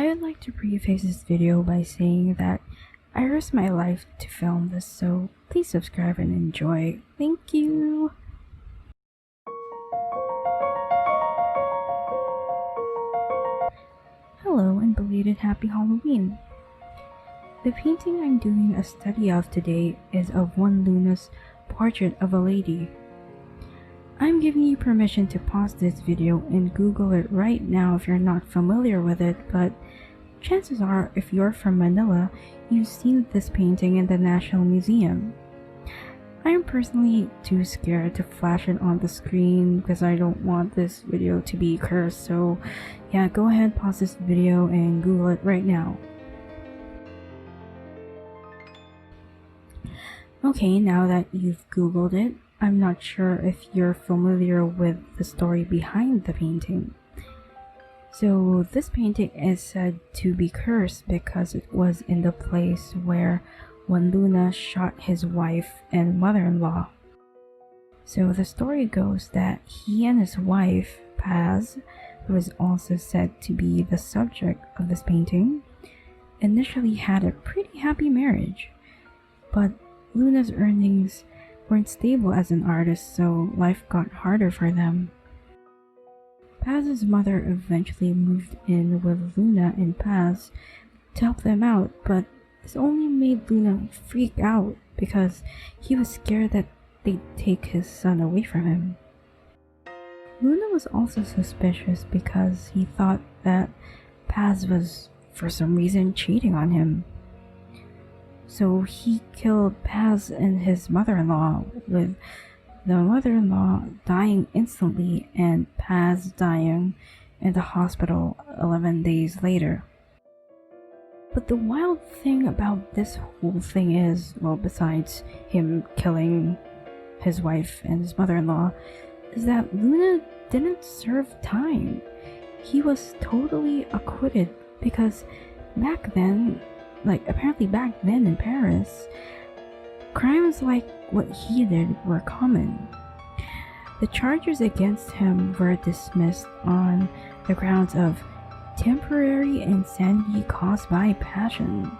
I would like to preface this video by saying that I risked my life to film this, so please subscribe and enjoy. Thank you! Hello and belated happy Halloween! The painting I'm doing a study of today is of Juan Luna's portrait of a lady. I'm giving you permission to pause this video and Google it right now if you're not familiar with it, but chances are if you're from Manila, you've seen this painting in the National Museum. I'm personally too scared to flash it on the screen because I don't want this video to be cursed, so yeah, go ahead, pause this video and Google it right now. Okay, now that you've Googled it, I'm not sure if you're familiar with the story behind the painting. So this painting is said to be cursed because it was in the place where Juan Luna shot his wife and mother-in-law. So the story goes that he and his wife, Paz, who is also said to be the subject of this painting, initially had a pretty happy marriage, but Luna's earnings weren't stable as an artist, so life got harder for them. Paz's mother eventually moved in with Luna and Paz to help them out, but this only made Luna freak out because he was scared that they'd take his son away from him. Luna was also suspicious because he thought that Paz was, for some reason, cheating on him. So he killed Paz and his mother-in-law, with the mother-in-law dying instantly and Paz dying in the hospital 11 days later. But the wild thing about this whole thing is, well, besides him killing his wife and his mother-in-law, is that Luna didn't serve time. He was totally acquitted because back then, apparently back then in Paris, crimes like what he did were common. The charges against him were dismissed on the grounds of temporary insanity caused by passion.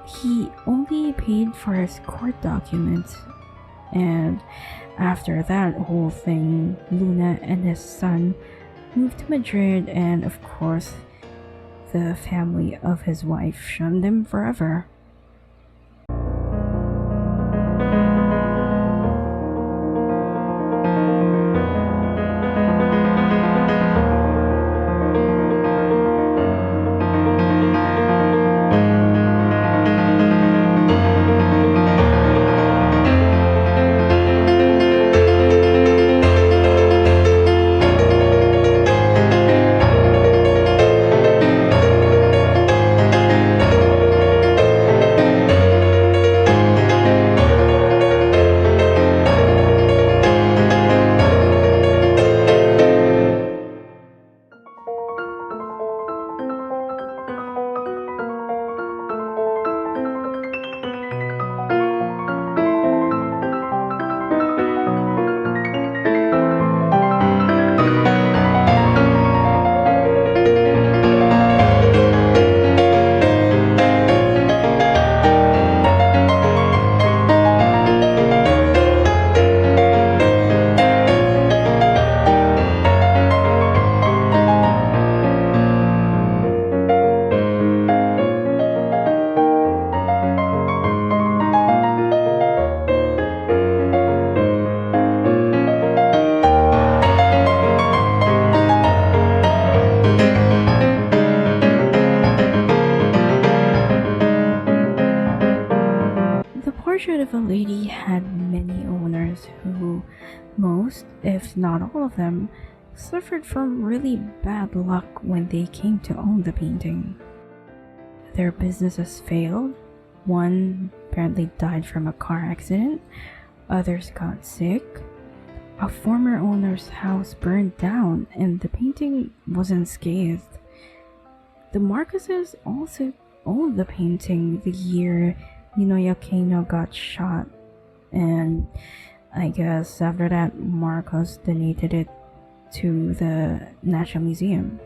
He only paid for his court documents, and after that whole thing, Luna and his son moved to Madrid, and of course, the family of his wife shunned him forever. The portrait of a lady had many owners who, most, if not all of them, suffered from really bad luck when they came to own the painting. Their businesses failed, one apparently died from a car accident, others got sick, a former owner's house burned down, and the painting was unscathed. The Marqueses also owned the painting the year Ninoy Aquino got shot, and I guess after that Marcos donated it to the National Museum.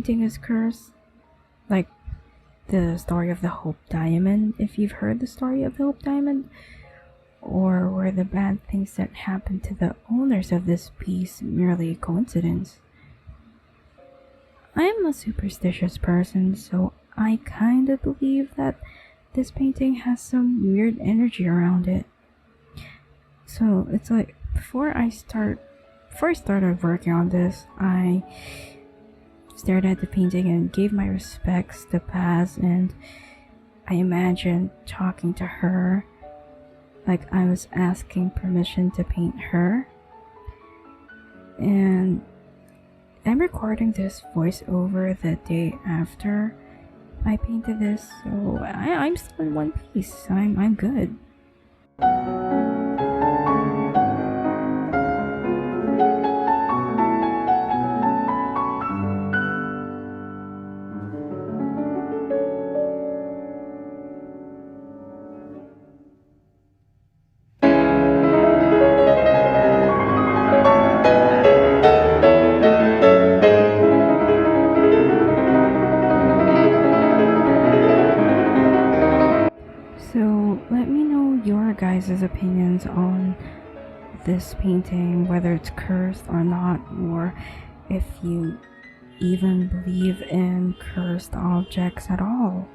painting is cursed. Like the story of the Hope Diamond, if you've heard the story of the Hope Diamond. Or were the bad things that happened to the owners of this piece merely a coincidence? I am a superstitious person, so I kinda believe that this painting has some weird energy around it. So it's like before I started working on this, I stared at the painting and gave my respects to Paz, and I imagined talking to her like I was asking permission to paint her. And I'm recording this voiceover the day after I painted this, so I'm still in one piece. I'm good. So let me know your guys' opinions on this painting, whether it's cursed or not, or if you even believe in cursed objects at all.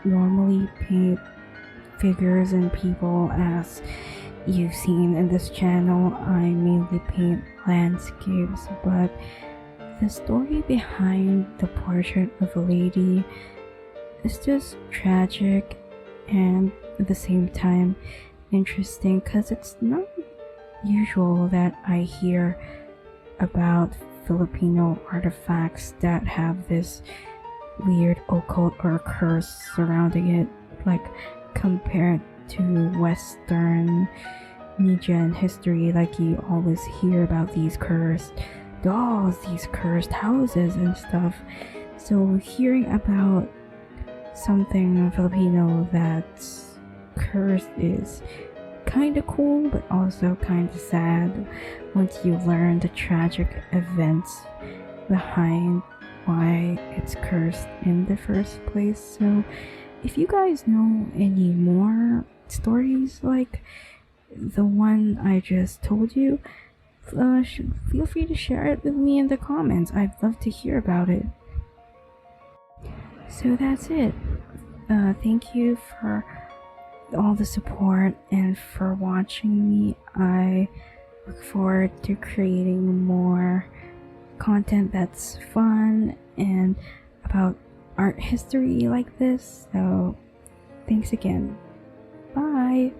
Normally paint figures and people as you've seen in this channel. I mainly paint landscapes, but the story behind the portrait of a lady is just tragic and at the same time interesting, because it's not usual that I hear about Filipino artifacts that have this weird occult or curse surrounding it, like compared to Western media and history. Like you always hear about these cursed dolls, these cursed houses and stuff. So hearing about something Filipino that's cursed is kinda cool, but also kinda sad once you learn the tragic events behind why it's cursed in the first place. So if you guys know any more stories like the one I just told you, feel free to share it with me in the comments. I'd love to hear about it. So that's it. Thank you for all the support and for watching me. I look forward to creating more content that's fun and about art history like this. So thanks again. Bye.